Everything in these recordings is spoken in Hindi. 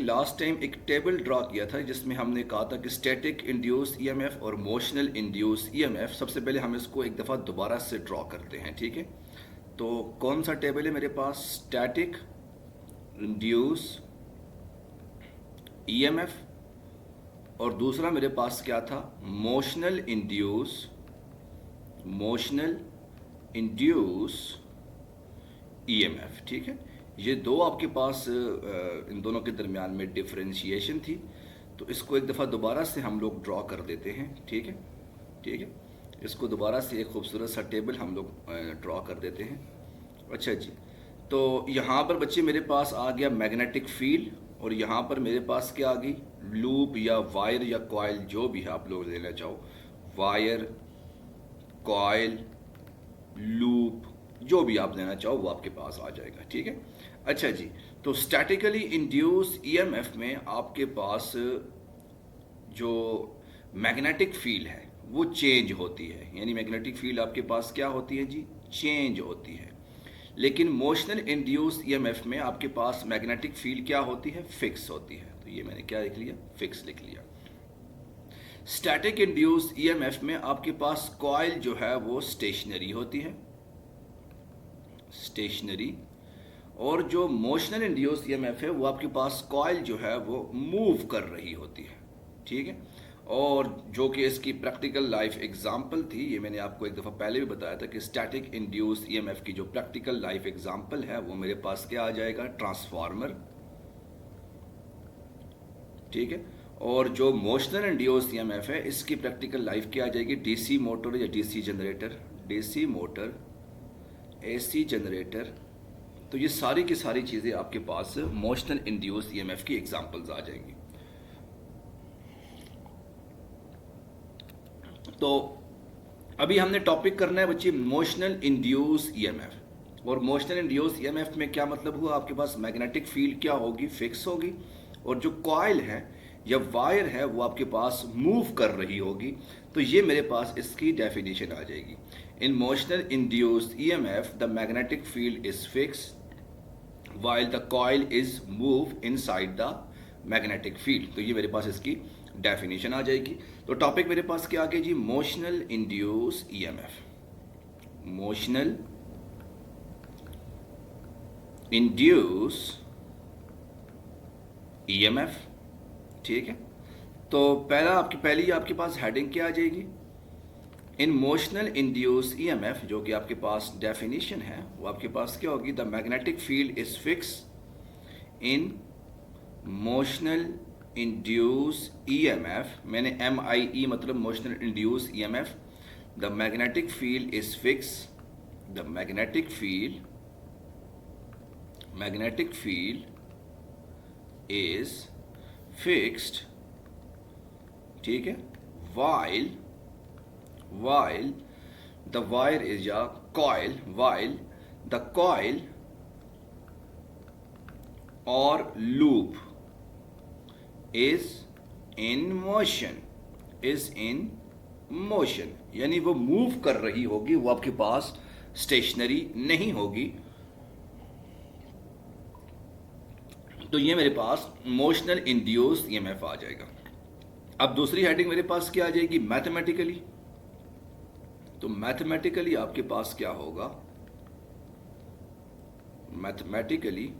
लास्ट टाइम एक टेबल ड्रा किया था जिसमें हमने कहा था कि स्टैटिक इंड्यूस ईएमएफ और मोशनल इंड्यूस ईएमएफ, सबसे पहले हम इसको एक दफ़ा दोबारा से ड्रॉ करते हैं, ठीक है। तो कौन सा टेबल है मेरे पास? स्टैटिक इंड्यूस ईएमएफ, और दूसरा मेरे पास क्या था? मोशनल इंड्यूस ईएमएफ, ठीक है। ये दो आपके पास इन दोनों के दरमियान में डिफरेंशिएशन थी, तो इसको एक दफ़ा दोबारा से हम लोग ड्रॉ कर देते हैं, ठीक है। ठीक है, इसको दोबारा से एक खूबसूरत सा टेबल हम लोग ड्रॉ कर देते हैं। अच्छा जी, तो यहाँ पर बच्चे मेरे पास आ गया मैग्नेटिक फील्ड, और यहाँ पर मेरे पास क्या आ गई? लूप या वायर या कॉइल, जो भी है आप लोग लेना चाहो, वायर, कॉइल, लूप, जो भी आप लेना चाहो वो आपके पास आ जाएगा, ठीक है। अच्छा जी, तो स्टैटिकली इंड्यूस ईएमएफ में आपके पास जो मैग्नेटिक फील्ड है वो चेंज होती है, यानी मैग्नेटिक फील्ड आपके पास क्या होती है जी? चेंज होती है। लेकिन मोशनल इंड्यूस ईएमएफ में आपके पास मैग्नेटिक फील्ड क्या होती है? फिक्स होती है। तो ये मैंने क्या लिख लिया? फिक्स लिख लिया। स्टैटिक इंड्यूस ईएमएफ में आपके पास कॉइल जो है वो स्टेशनरी होती है, स्टेशनरी, और जो मोशनल इंड्यूस ईएमएफ है वो आपके पास कॉइल जो है वो मूव कर रही होती है, ठीक है। और जो कि इसकी प्रैक्टिकल लाइफ एग्जांपल थी, ये मैंने आपको एक दफ़ा पहले भी बताया था कि स्टैटिक इंड्यूस ईएमएफ की जो प्रैक्टिकल लाइफ एग्जांपल है वो मेरे पास क्या आ जाएगा? ट्रांसफार्मर, ठीक है। और जो मोशनल इंड्यूस ईएमएफ है इसकी प्रैक्टिकल लाइफ क्या आ जाएगी? डीसी मोटर या DC generator, DC motor, AC generator. तो ये सारी की सारी चीज़ें आपके पास मोशनल इंड्यूस ईएमएफ की एग्जांपल्स आ जाएंगी। तो अभी हमने टॉपिक करना है बच्चे मोशनल इंड्यूस ईएमएफ। और मोशनल इंड्यूस ईएमएफ में क्या मतलब हुआ? आपके पास मैग्नेटिक फील्ड क्या होगी? फिक्स होगी, और जो कॉइल है या वायर है वो आपके पास मूव कर रही होगी। तो ये मेरे पास इसकी डेफिनेशन आ जाएगी। In motional induced EMF the magnetic field is fix while the coil is move inside the magnetic field। तो ये मेरे पास इसकी डेफिनेशन आ जाएगी। तो टॉपिक मेरे पास क्या आ गया जी? Motional induce EMF, motional induce EMF, ठीक है। तो पहली आपके पास हेडिंग क्या आ जाएगी? इन मोशनल इंड्यूस ईएमएफ, जो कि आपके पास डेफिनेशन है वो आपके पास क्या होगी? The magnetic field is fix in motional induce EMF. मैंने MIE मतलब motional induce EMF. The magnetic field is fix, the magnetic field is fixed, ठीक है। while the wire is a coil, while the coil or loop is in motion, यानी वो मूव कर रही होगी, वो आपके पास स्टेशनरी नहीं होगी। तो ये मेरे पास मोशनल इंड्यूस ईएमएफ आ जाएगा। अब दूसरी हेडिंग मेरे पास क्या आ जाएगी? मैथमेटिकली। तो मैथमेटिकली आपके पास क्या होगा? मैथमेटिकली,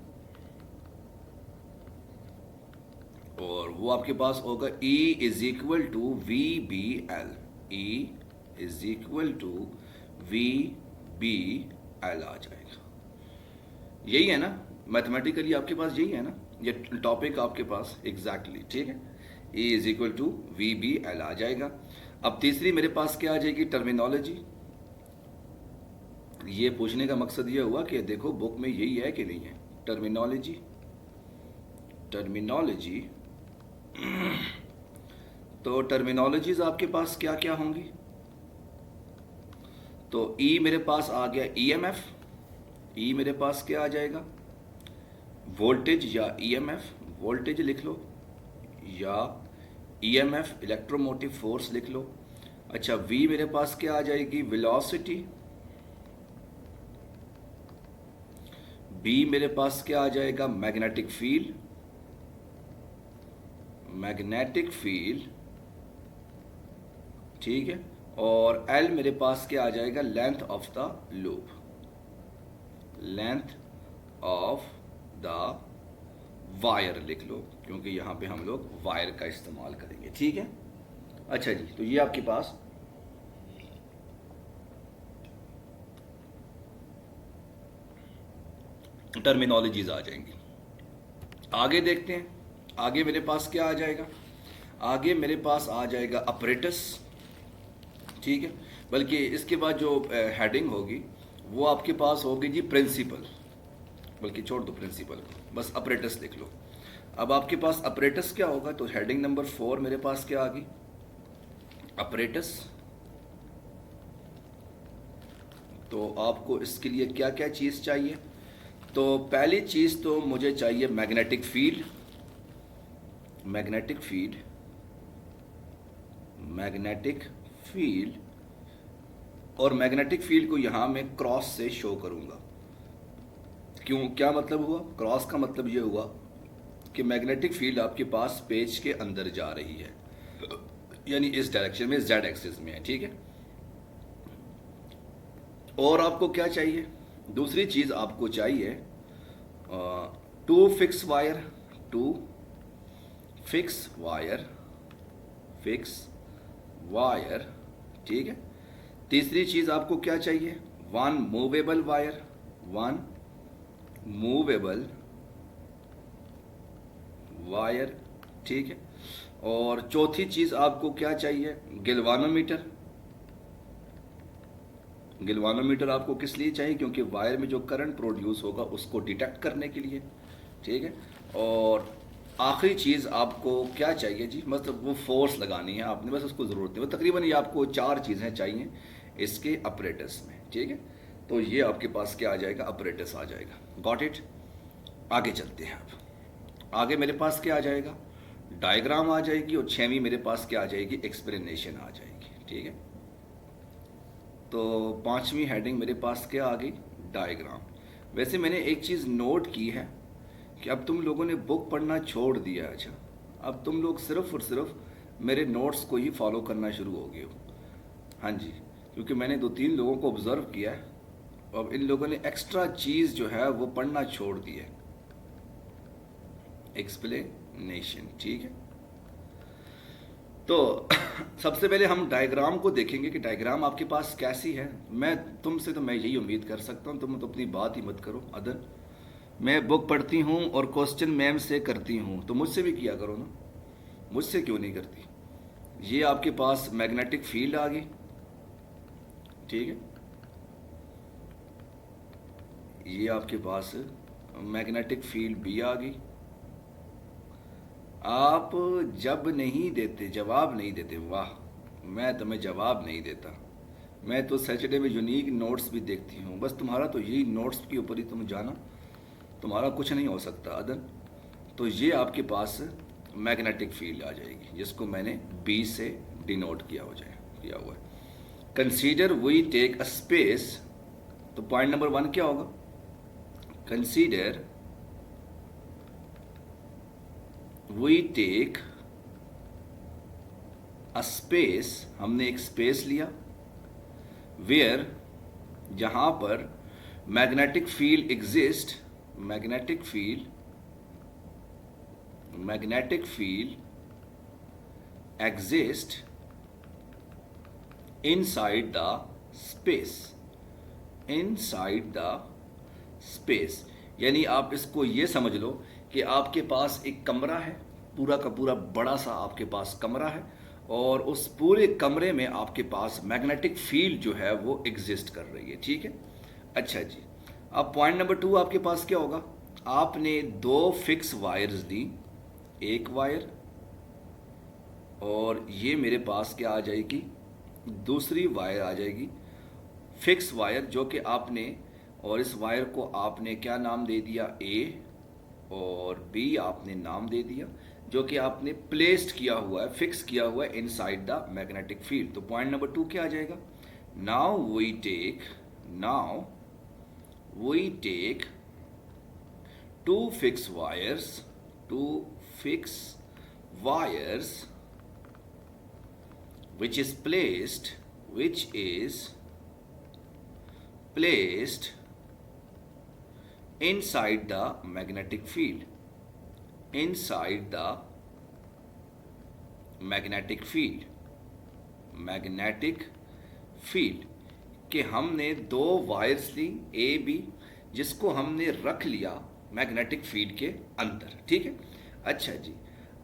और वो आपके पास होगा E is equal to VBL, E is equal to VBL आ जाएगा। यही है ना मैथमेटिकली? आपके पास यही है ना ये टॉपिक आपके पास? एग्जैक्टली, ठीक है। E is equal to VBL आ जाएगा। अब तीसरी मेरे पास क्या आ जाएगी? टर्मिनोलॉजी। ये पूछने का मकसद ये हुआ कि देखो बुक में यही है कि नहीं है? टर्मिनोलॉजी, तो टर्मिनोलॉजीज आपके पास क्या क्या होंगी? तो E मेरे पास आ गया EMF, E मेरे पास क्या आ जाएगा? वोल्टेज या EMF, वोल्टेज लिख लो, या EMF इलेक्ट्रोमोटिव फोर्स लिख लो। अच्छा, V मेरे पास क्या आ जाएगी? वेलोसिटी। B मेरे पास क्या आ जाएगा? Magnetic field. मैग्नेटिक फील्ड, ठीक है, और एल मेरे पास क्या आ जाएगा, length of the loop, length of the wire लिख लो, क्योंकि यहां पे हम लोग वायर का इस्तेमाल करेंगे, ठीक है। अच्छा जी, तो ये आपके पास टर्मिनोलॉजीज आ जाएंगी। आगे देखते हैं, आगे मेरे पास क्या आ जाएगा, आगे मेरे पास आ जाएगा अपरेटस, ठीक है। बल्कि इसके बाद जो हेडिंग होगी वो आपके पास होगी जी प्रिंसिपल, बल्कि छोड़ दो प्रिंसिपल को, बस अपरेटस लिख लो। अब आपके पास अपरेटस क्या होगा, तो हेडिंग नंबर 4 मेरे पास क्या आ गई, अपरेटस। तो आपको इसके लिए क्या क्या चीज़ चाहिए, तो पहली चीज़ तो मुझे चाहिए magnetic field, magnetic field, magnetic field, और मैग्नेटिक फील्ड को यहां मैं क्रॉस से शो करूंगा। क्यों, क्या मतलब हुआ, क्रॉस का मतलब ये हुआ कि मैग्नेटिक फील्ड आपके पास पेज के अंदर जा रही है, यानी इस डायरेक्शन में, जेड एक्सिस में है, ठीक है। और आपको क्या चाहिए, दूसरी चीज आपको चाहिए to fix wire, to fix wire, fix wire, ठीक है। तीसरी चीज आपको क्या चाहिए, one movable wire, one movable wire, ठीक है। और चौथी चीज आपको क्या चाहिए, गिलवानोमीटर। गिलवानोमीटर आपको किस लिए चाहिए, क्योंकि वायर में जो करंट प्रोड्यूस होगा उसको डिटेक्ट करने के लिए, ठीक है। और आखिरी चीज़ आपको क्या चाहिए जी, मतलब वो फोर्स लगानी है आपने, बस उसको ज़रूरत है। वो तकरीबन ये आपको 4 चीज़ें चाहिए इसके अपरेटस में, ठीक है। तो ये आपके पास क्या आ जाएगा, अपरेटस आ जाएगा, गॉट इट। आगे चलते हैं, अब आगे मेरे पास क्या आ जाएगा, डायग्राम आ जाएगी, और 6वीं मेरे पास क्या आ जाएगी, एक्सप्लेनेशन आ जाएगी, ठीक है। तो 5वीं हेडिंग मेरे पास क्या आ गई, डायग्राम। वैसे मैंने एक चीज़ नोट की है कि अब तुम लोगों ने बुक पढ़ना छोड़ दिया, अच्छा अब तुम लोग सिर्फ और सिर्फ मेरे नोट्स को ही फॉलो करना शुरू हो गए हो। हाँ जी, क्योंकि मैंने 2-3 लोगों को ऑब्जर्व किया है, अब इन लोगों ने एक्स्ट्रा चीज़ जो है वो पढ़ना छोड़ दी है, एक्सप्लेनेशन, ठीक है। तो सबसे पहले हम डायग्राम को देखेंगे कि डायग्राम आपके पास कैसी है। मैं तुमसे तो मैं यही उम्मीद कर सकता हूँ, तुम तो अपनी बात ही मत करो अदर। मैं बुक पढ़ती हूँ और क्वेश्चन मैम से करती हूँ, तो मुझसे भी किया करो ना, मुझसे क्यों नहीं करती। ये आपके पास मैग्नेटिक फील्ड आ गई, ठीक है, ये आपके पास मैग्नेटिक फील्ड भी आ गई। आप जब नहीं देते, जवाब नहीं देते, वाह, मैं तुम्हें जवाब नहीं देता। मैं तो सैटरडे में यूनिक नोट्स भी देखती हूँ, बस तुम्हारा तो यही नोट्स के ऊपर ही तुम जाना, तुम्हारा कुछ नहीं हो सकता अदन। तो ये आपके पास मैग्नेटिक फील्ड आ जाएगी, जिसको मैंने बी से डिनोट किया हुआ है। Consider we take a space, तो पॉइंट नंबर 1 क्या होगा, consider we take a space, हमने एक स्पेस लिया, वेयर, जहां पर magnetic field exist, magnetic field exist inside the space, inside the space. यानी आप इसको ये समझ लो कि आपके पास एक कमरा है, पूरा का पूरा बड़ा सा आपके पास कमरा है, और उस पूरे कमरे में आपके पास मैग्नेटिक फील्ड जो है वो एग्जिस्ट कर रही है, ठीक है। अच्छा जी, अब पॉइंट नंबर 2 आपके पास क्या होगा, आपने 2 फिक्स वायर्स दी, एक वायर, और ये मेरे पास क्या आ जाएगी, दूसरी वायर आ जाएगी, फिक्स वायर, जो कि आपने, और इस वायर को आपने क्या नाम दे दिया, ए, और बी आपने नाम दे दिया, जो कि आपने प्लेस्ड किया हुआ है, फिक्स किया हुआ है इनसाइड द मैग्नेटिक फील्ड। तो पॉइंट नंबर 2 क्या आ जाएगा, now we take 2 fix wires, 2 fix wires which is placed inside the magnetic field, inside the magnetic field, magnetic field कि हमने दो वायर्स ली ए बी, जिसको हमने रख लिया मैग्नेटिक फील्ड के अंदर, ठीक है। अच्छा जी,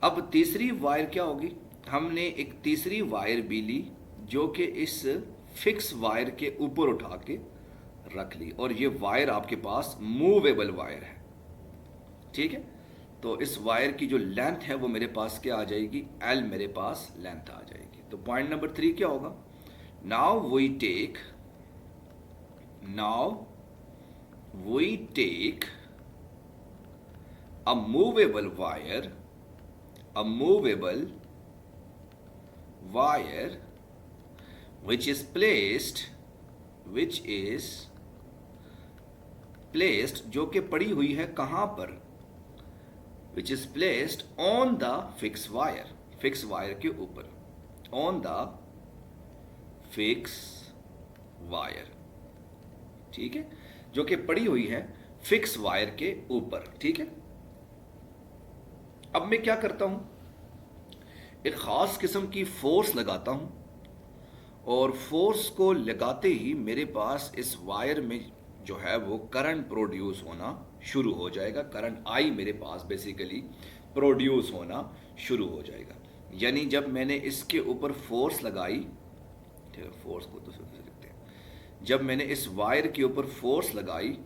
अब तीसरी वायर क्या होगी, हमने एक तीसरी वायर भी ली जो कि इस फिक्स वायर के ऊपर उठा के रख ली, और ये वायर आपके पास मूवेबल वायर है, ठीक है। तो इस वायर की जो लेंथ है वो मेरे पास क्या आ जाएगी, एल मेरे पास लेंथ आ जाएगी। तो पॉइंट नंबर 3 क्या होगा, now we take a movable wire which is placed जो कि पड़ी हुई है कहां पर, which is placed on the fixed wire के ऊपर, on the fixed wire, ठीक है, जो कि पड़ी हुई है फिक्स वायर के ऊपर, ठीक है। अब मैं क्या करता हूं, एक खास किस्म की फोर्स लगाता हूं, और फोर्स को लगाते ही मेरे पास इस वायर में जो है वो करंट प्रोड्यूस होना शुरू हो जाएगा, करंट आई मेरे पास बेसिकली प्रोड्यूस होना शुरू हो जाएगा। यानी जब मैंने इसके ऊपर फोर्स लगाई, फोर्स को तो लिखते हैं, जब मैंने इस वायर के ऊपर फोर्स लगाई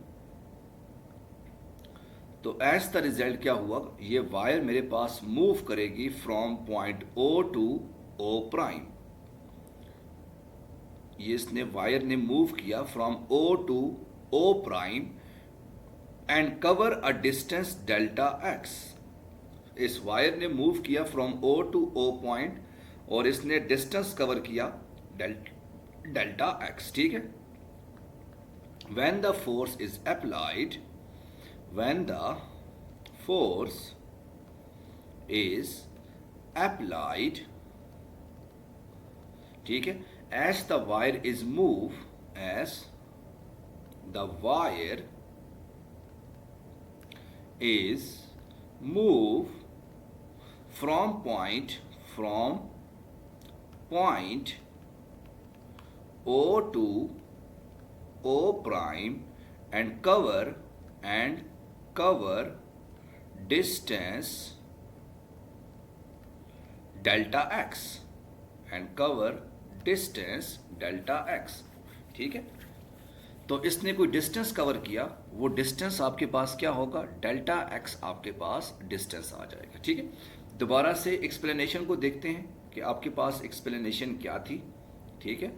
तो एज द रिजल्ट क्या हुआ, ये वायर मेरे पास मूव करेगी from point O to O prime, ये इसने वायर ने मूव किया from O to O prime and cover a distance delta X. इस वायर ने मूव किया from O to O point और इसने डिस्टेंस कवर किया डेल्टा एक्स, ठीक है। when the force is applied ठीक है, as the wire is move from point O to O prime and cover distance delta x ठीक है। तो इसने कोई डिस्टेंस कवर किया, वो डिस्टेंस आपके पास क्या होगा, डेल्टा एक्स आपके पास डिस्टेंस आ जाएगा, ठीक है। दोबारा से एक्सप्लेनेशन को देखते हैं कि आपके पास एक्सप्लेनेशन क्या थी, ठीक है।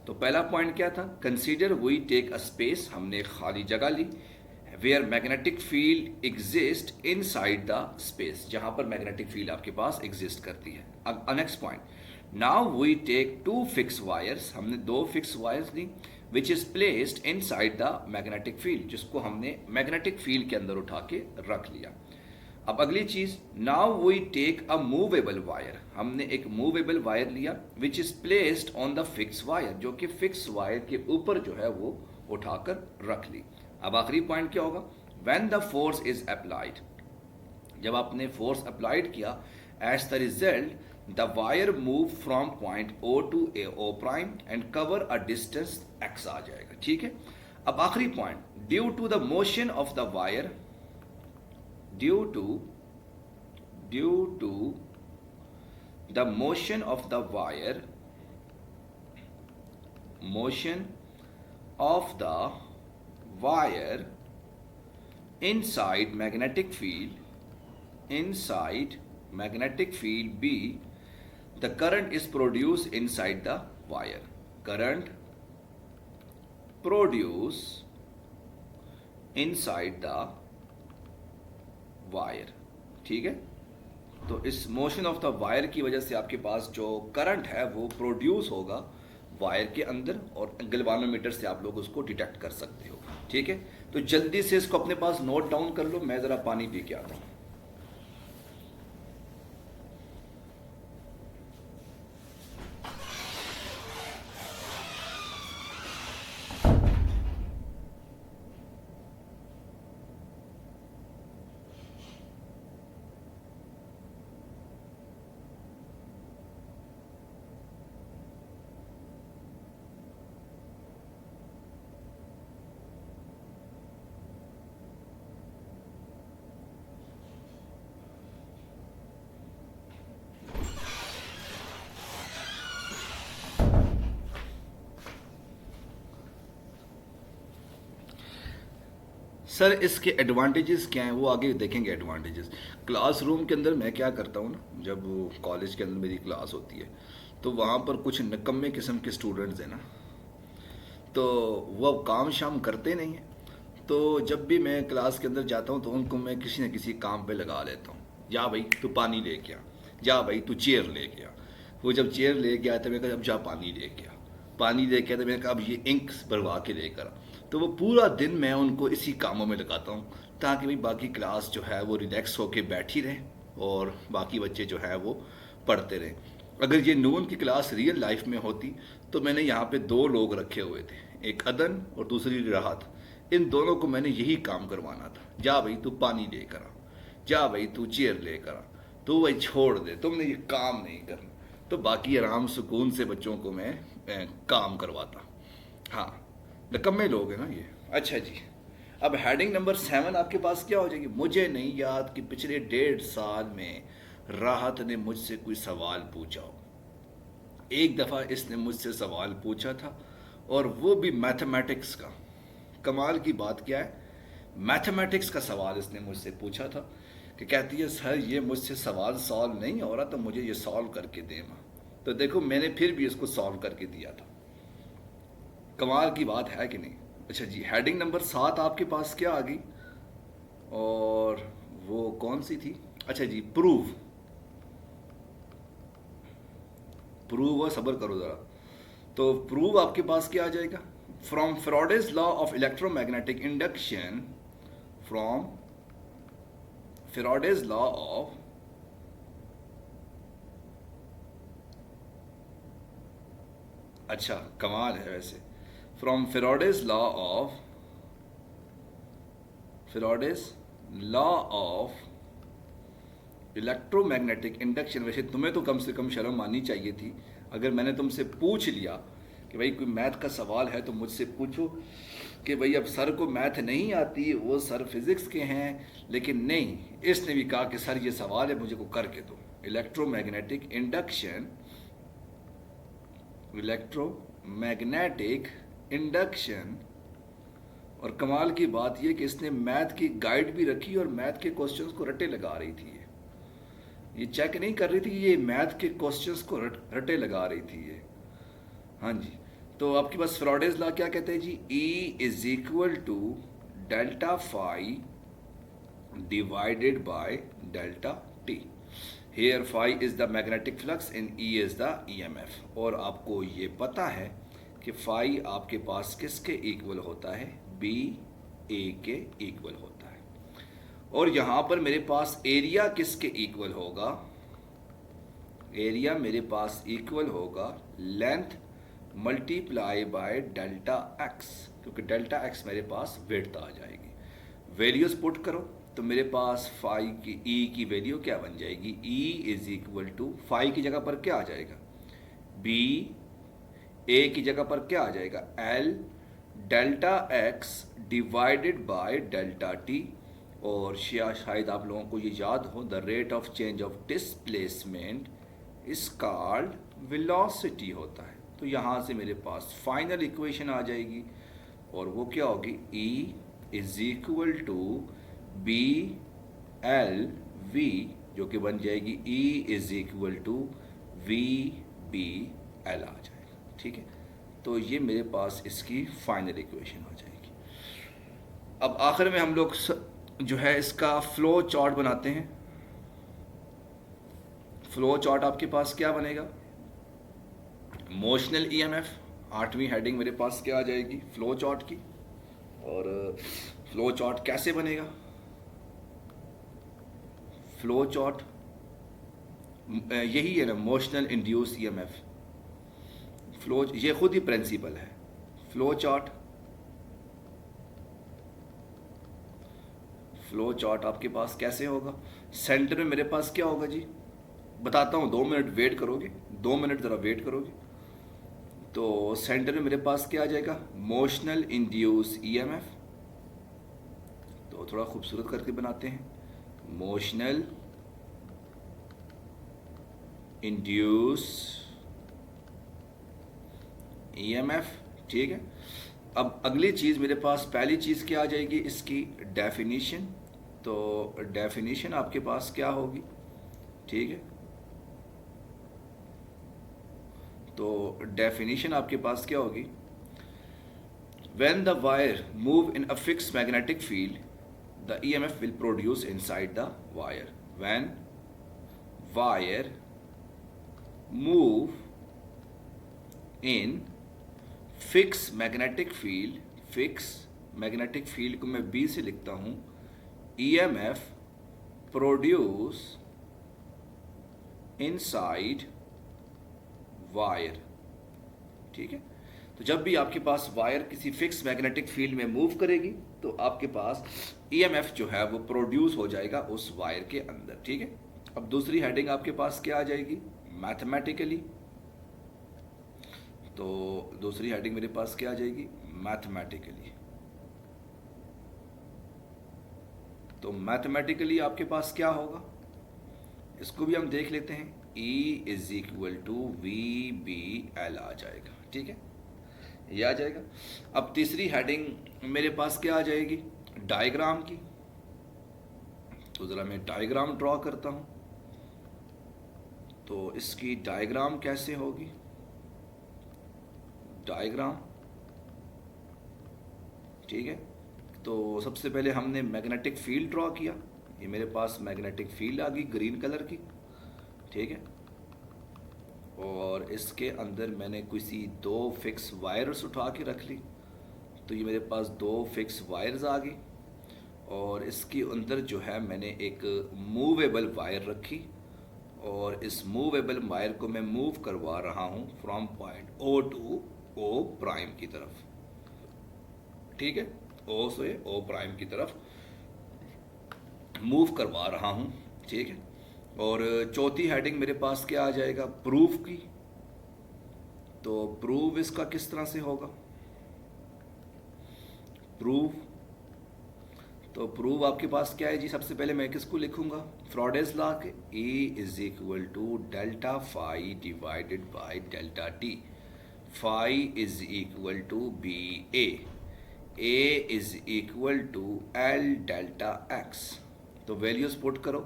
तो पहला पॉइंट क्या था, consider we take a space, हमने एक खाली जगह ली, where magnetic field exist inside the space, जहां पर मैग्नेटिक फील्ड आपके पास एग्जिस्ट करती है। अब next point, now we take 2 fix wires, हमने 2 फिक्स वायर्स ली which is placed inside the magnetic field, जिसको हमने मैग्नेटिक फील्ड के अंदर उठा के रख लिया। अब अगली चीज, now we take a movable wire, हमने एक मूवेबल वायर लिया which is placed on the fix wire, जो कि फिक्स वायर के ऊपर जो है वो उठाकर रख ली। अब आखिरी पॉइंट क्या होगा, when the force is applied, जब आपने फोर्स अप्लाइड किया, as the result the wire move from point O to O prime and cover a distance X आ जाएगा, ठीक है। अब आखिरी point, due to the motion of the wire, due to the motion of the wire inside magnetic field B, the current is produced inside the wire, current produced inside the wire, ठीक है। तो इस मोशन ऑफ द वायर की वजह से आपके पास जो करंट है वो प्रोड्यूस होगा वायर के अंदर, और गैल्वानोमीटर से आप लोग उसको डिटेक्ट कर सकते हो, ठीक है। तो जल्दी से इसको अपने पास नोट डाउन कर लो, मैं जरा पानी पी के आता हूं। सर इसके एडवांटेजेस क्या हैं वो आगे देखेंगे। एडवांटेजेस क्लासरूम के अंदर मैं क्या करता हूँ ना, जब कॉलेज के अंदर मेरी क्लास होती है तो वहाँ पर कुछ निकम्मे किस्म के स्टूडेंट्स हैं ना, तो वो अब काम शाम करते नहीं हैं। तो जब भी मैं क्लास के अंदर जाता हूँ तो उनको मैं किसी न किसी काम पे लगा लेता हूँ। जा भाई तू पानी लेके आ, जा भाई तू चेयर लेके आ। वो जब चेयर लेके आया तो मैंने कहा अब जा पानी लेके आ, पानी लेके आया तो मैंने कहा अब ये इंक भरवा के लेकर आ। तो वो पूरा दिन मैं उनको इसी कामों में लगाता हूँ ताकि भाई बाकी क्लास जो है वो रिलैक्स होके बैठी रहे और बाकी बच्चे जो है वो पढ़ते रहें। अगर ये नून की क्लास रियल लाइफ में होती तो मैंने यहाँ पे दो लोग रखे हुए थे, एक अदन और दूसरी राहत। इन दोनों को मैंने यही काम करवाना था, जा भाई तू पानी लेकर आ, जा भाई तू चेयर लेकर आ, तू भाई छोड़ दे, तुमने ये काम नहीं करना। तो बाकी आराम सुकून से बच्चों को मैं काम करवाता। हाँ, निकम्मे लोग हैं ना ये। अच्छा जी, अब हेडिंग नंबर 7 आपके पास क्या हो जाएगी। मुझे नहीं याद कि पिछले 1.5 साल में राहत ने मुझसे कोई सवाल पूछा हो। एक दफ़ा इसने मुझसे सवाल पूछा था और वो भी मैथमेटिक्स का। कमाल की बात क्या है, मैथमेटिक्स का सवाल इसने मुझसे पूछा था कि कहती है सर ये मुझसे सवाल सॉल्व नहीं हो रहा तो मुझे ये सॉल्व करके देना। तो देखो मैंने फिर भी इसको सॉल्व करके दिया था। कमाल की बात है कि नहीं। अच्छा जी, हेडिंग नंबर 7 आपके पास क्या आ गई और वो कौन सी थी। अच्छा जी, प्रूव। प्रूव और सब्र करो ज़रा। तो प्रूव आपके पास क्या आ जाएगा, from Faraday's law of electromagnetic induction, from Faraday's law of अच्छा कमाल है वैसे, from Faraday's law of electromagnetic induction. वैसे तुम्हें तो कम से कम शर्म आनी चाहिए थी अगर मैंने तुमसे पूछ लिया कि भाई कोई मैथ का सवाल है तो मुझसे पूछो कि भाई अब सर को मैथ नहीं आती, वो सर फिजिक्स के हैं। लेकिन नहीं, इसने भी कहा कि सर ये सवाल है मुझे को करके दो। Electromagnetic induction, electromagnetic induction. और कमाल की बात यह कि इसने मैथ की गाइड भी रखी और मैथ के क्वेश्चंस को रटे लगा रही थी। ये चेक नहीं कर रही थी, ये मैथ के क्वेश्चंस को रटे लगा रही थी ये। हाँ जी, तो आपके पास फैराडेज लॉ क्या कहते हैं जी, E is equal to delta phi divided by delta T. Here phi is the magnetic flux and E is the EMF। और आपको ये पता है कि फाई आपके पास किसके इक्वल होता है, B A के इक्वल होता है। और यहाँ पर मेरे पास एरिया किसके इक्वल होगा, एरिया मेरे पास इक्वल होगा length multiply by delta x, क्योंकि डेल्टा एक्स मेरे पास विड्थ आ जाएगी। वैल्यूज पुट करो तो मेरे पास फाई की ई की वैल्यू क्या बन जाएगी, E is equal to phi की जगह पर क्या आ जाएगा, बी, ए की जगह पर क्या आ जाएगा, L delta X divided by delta T. और शायद आप लोगों को ये याद हो, the rate of change of displacement is called velocity होता है। तो यहाँ से मेरे पास फाइनल इक्वेशन आ जाएगी और वो क्या होगी, E is equal to B L V, जो कि बन जाएगी E is equal to V B L आ जाएगा। ठीक है, तो ये मेरे पास इसकी फाइनल इक्वेशन आ जाएगी। अब आखिर में हम लोग जो है इसका फ्लो चार्ट बनाते हैं। फ्लो चार्ट आपके पास क्या बनेगा, मोशनल EMF, 8वीं हेडिंग मेरे पास क्या आ जाएगी फ्लो चार्ट की। और फ्लो चार्ट कैसे बनेगा, फ्लो चार्ट यही है ना, मोशनल इंड्यूस EMF। फ्लो ये खुद ही प्रिंसिपल है। फ्लो चार्ट आपके पास कैसे होगा, सेंटर में मेरे पास क्या होगा जी, बताता हूँ, 2 मिनट वेट करोगे, 2 मिनट ज़रा वेट करोगे। तो सेंटर में मेरे पास क्या आ जाएगा, मोशनल इंड्यूस EMF। तो थोड़ा खूबसूरत करके बनाते हैं, मोशनल इंड्यूस EMF। ठीक है, अब अगली चीज़ मेरे पास, पहली चीज़ क्या आ जाएगी, इसकी डेफिनीशन। तो डेफिनीशन आपके पास क्या होगी, ठीक है। तो डेफिनीशन आपके पास क्या होगी, when the wire move in a fixed magnetic field, the EMF will produce inside the wire. When wire move in fixed magnetic field, fixed magnetic field को मैं B से लिखता हूँ, EMF produce inside wire, ठीक है। तो जब भी आपके पास वायर किसी फिक्स मैग्नेटिक फील्ड में मूव करेगी तो आपके पास ईएमएफ जो है वो प्रोड्यूस हो जाएगा उस वायर के अंदर, ठीक है। अब दूसरी हेडिंग आपके पास क्या आ जाएगी, मैथमेटिकली। तो दूसरी हेडिंग मेरे पास क्या आ जाएगी, मैथमेटिकली। तो मैथमेटिकली आपके पास क्या होगा, इसको भी हम देख लेते हैं। E is equal to V B L आ जाएगा, ठीक है, ये आ जाएगा। अब तीसरी हेडिंग मेरे पास क्या आ जाएगी, डायग्राम की। तो ज़रा मैं डायग्राम ड्रॉ करता हूँ। तो इसकी डायग्राम कैसे होगी, डायग्राम, ठीक है। तो सबसे पहले हमने मैग्नेटिक फील्ड ड्रॉ किया। ये मेरे पास मैग्नेटिक फील्ड आ गई ग्रीन कलर की, ठीक है। और इसके अंदर मैंने किसी दो फिक्स वायर्स उठा के रख ली। तो ये मेरे पास दो फिक्स वायर्स आ गई और इसके अंदर जो है मैंने एक मूवेबल वायर रखी और इस मूवेबल वायर को मैं मूव करवा रहा हूँ from point O to O prime की तरफ, ठीक है। O से O प्राइम की तरफ मूव करवा रहा हूँ, ठीक है। और चौथी हेडिंग मेरे पास क्या आ जाएगा, प्रूफ की। तो प्रूफ इसका किस तरह से होगा, प्रूफ। तो प्रूफ आपके पास क्या है जी, सबसे पहले मैं किसको लिखूंगा, फ्रॉडेस लॉ के, E is equal to delta phi divided by delta T. Phi is equal to B A is equal to L delta X. तो वैल्यूज पुट करो।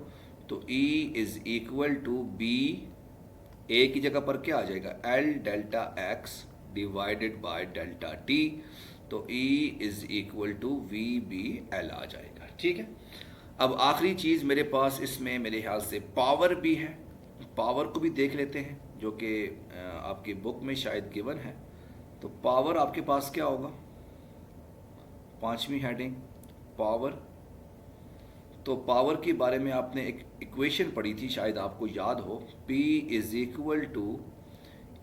तो E is equal to B, A की जगह पर क्या आ जाएगा, L delta X divided by delta T. तो E is equal to V B L आ जाएगा, ठीक है। अब आखिरी चीज़ मेरे पास इसमें मेरे ख्याल से पावर भी है। पावर को भी देख लेते हैं जो कि आपकी बुक में शायद गिवन है। तो पावर आपके पास क्या होगा, पांचवी हेडिंग पावर। तो पावर के बारे में आपने एक इक्वेशन पढ़ी थी, शायद आपको याद हो, P is equal to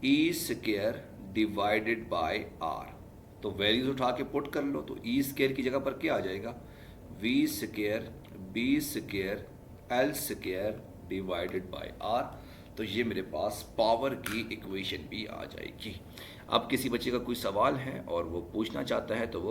E square divided by R। तो वैल्यूज उठा के पुट कर लो। तो ई स्क्वायर की जगह पर क्या आ जाएगा, V square B square L square divided by R। तो ये मेरे पास पावर की इक्वेशन भी आ जाएगी। अब किसी बच्चे का कोई सवाल है और वो पूछना चाहता है तो वो